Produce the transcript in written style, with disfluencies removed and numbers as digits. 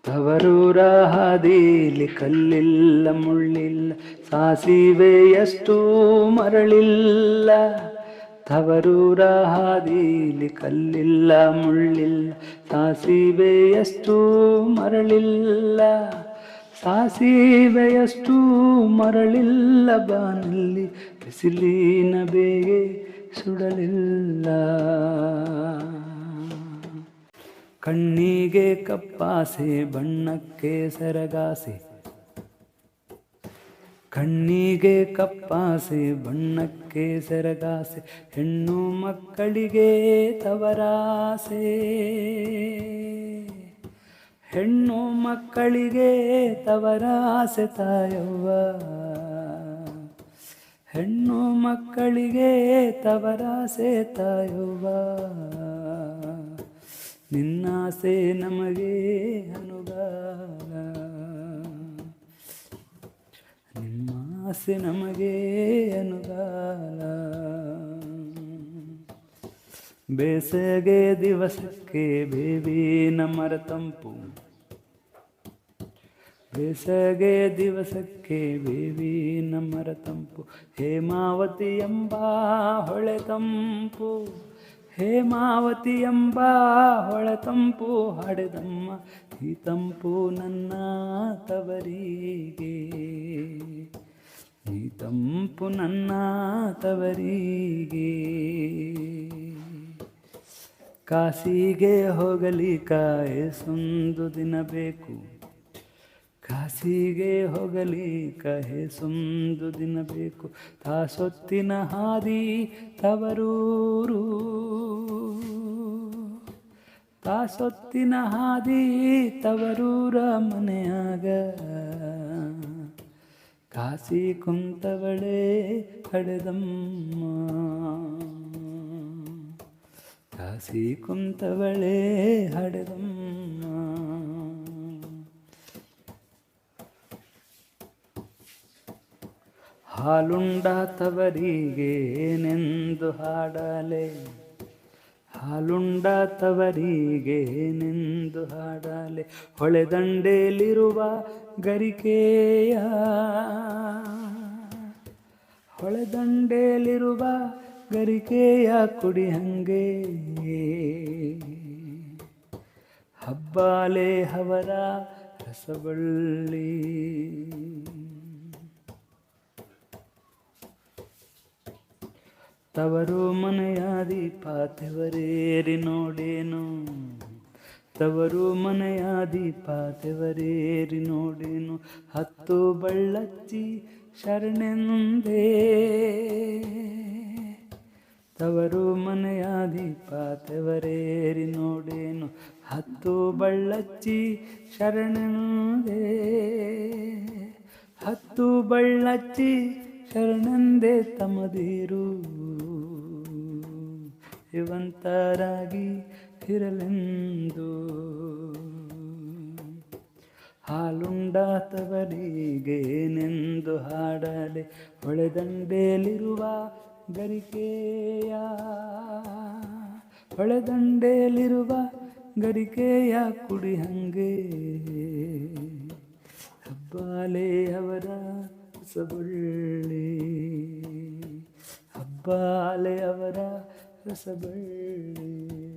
ತವರೂರ ಹಾದಿಲಿ ಕಲ್ಲಿಲ್ಲ ಮುಳ್ಳಿಲ್ಲ, ಸಾಸಿವೆಯಷ್ಟು ಮರಳಿಲ್ಲ. ತವರೂರ ಹಾದಿಲಿ ಕಲ್ಲಿಲ್ಲ ಮುಳ್ಳಿಲ್ಲ, ಸಾಸಿವೆಯಷ್ಟು ಮರಳಿಲ್ಲ. ಸಾಸಿವೆಯಷ್ಟು ಮರಳಿಲ್ಲ, ಬಾನಲ್ಲಿ ಬಿಸಿಲಿನ ಬೇಗೆ ಸುಡಲಿಲ್ಲ. ಕಣ್ಣಿಗೆ ಕಪ್ಪಾಸೆ, ಬಣ್ಣಕ್ಕೆ ಸರಗಾಸೆ. ಕಣ್ಣಿಗೆ ಕಪ್ಪಾಸೆ, ಬಣ್ಣಕ್ಕೆ ಸರಗಾಸೆ. ಹೆಣ್ಣು ಮಕ್ಕಳಿಗೆ ತವರಾಸೆ. ಹೆಣ್ಣು ಮಕ್ಕಳಿಗೆ ತವರಾಸೆ ತಾಯವ್ವ. ಹೆಣ್ಣು ಮಕ್ಕಳಿಗೆ ತವರಾಸೆ ತಾಯವ್ವ. ನಿನ್ನಾಸೆ ನಮಗೆ ಅನುಗಾಲ, ನಿಮ್ಮಾಸೆ ನಮಗೆ ಅನುಗಾಲ. ಬೇಸಗೆ ದಿವಸಕ್ಕೆ ಬೇವಿನ ಮರ ತಂಪು. ಬೇಸಗೆ ದಿವಸಕ್ಕೆ ಬೇವಿನ ಮರ ತಂಪು. ಹೇಮಾವತಿ ಎಂಬ ಹೊಳೆ ತಂಪು. ಹೇಮಾವತಿ ಎಂಬ ಹೊಳೆ ತಂಪು. ಹಾಡಿದಮ್ಮ ಈ ತಂಪು ನನ್ನ ತವರಿಗೆ. ಈ ತಂಪು ನನ್ನ ತವರಿಗೆ. ಕಾಸಿಗೆ ಹೋಗಲಿಕಾಯಸೊಂದು ದಿನ ಬೇಕು. ಕಾಸಿಗೆ ಹೋಗಲಿಕಾಯಸೊಂದು ದಿನ ಬೇಕು. ತಾಸೊತ್ತಿನ ಹಾದಿ ತವರೂರು. ತಾಸೊತ್ತಿನ ಹಾದಿ ತವರೂರ ಮನೆಯಾಗ. ಕಾಸಿ ಕುಂತವಳೆ ಹಡೆದಮ್ಮ. ಕಾಸಿ ಕುಂತವಳೆ ಹಡೆದಮ್ಮ. ಹಾಲುಂಡ ತವರಿಗೆ ಏನೆಂದು ಹಾಡಲೆ. ಹಾಲುಂಡ ತವರಿಗೆ ಏನೆಂದು ಹಾಡಲೆ. ಹೊಳೆದಂಡೆಯಲ್ಲಿರುವ ಗರಿಕೆಯ. ಹೊಳೆದಂಡೆಯಲ್ಲಿರುವ ಗರಿಕೆಯ ಕುಡಿಹಂಗೆ. ಹಬ್ಬಾಲೆ ಅವರ ರಸಬಳ್ಳಿ. ತವರು ಮನೆಯ ದೀಪ ತೆವರೇರಿ ನೋಡೇನು. ತವರು ಮನೆಯ ದೀಪ ತೆವರೇರಿ ನೋಡೇನು. ಹತ್ತು ಬಳ್ಳಚ್ಚಿ ಶರಣೆಂದೇ. ತವರು ಮನೆಯ ದೀಪ ತೆವರೇರಿ ನೋಡೇನು. ಹತ್ತು ಬಳ್ಳಚ್ಚಿ ಶರಣೆಂದೇ. ಹತ್ತು ಬಳ್ಳಚ್ಚಿ ಶರಣಂದೆ ತಮದಿರು. ಜೀವಂತರಾಗಿ ಇರಲೆಂದು. ಹಾಲುಂಡ ತವರಿಗೆ ಏನೆಂದು ಹಾಡಲೆ. ಹೊಳೆದಂಡೆಯಲ್ಲಿರುವ ಗರಿಕೆಯ. ಹೊಳೆದಂಡೆಯಲ್ಲಿರುವ ಗರಿಕೆಯ ಕುಡಿಹಂಗೆ. ಹಬ್ಬಾಲೆ ಅವರ ರಸಬಳ್ಳಿ. ಹಬ್ಬಾಲೆ ಅವರ ರಸಬಳ್ಳಿ.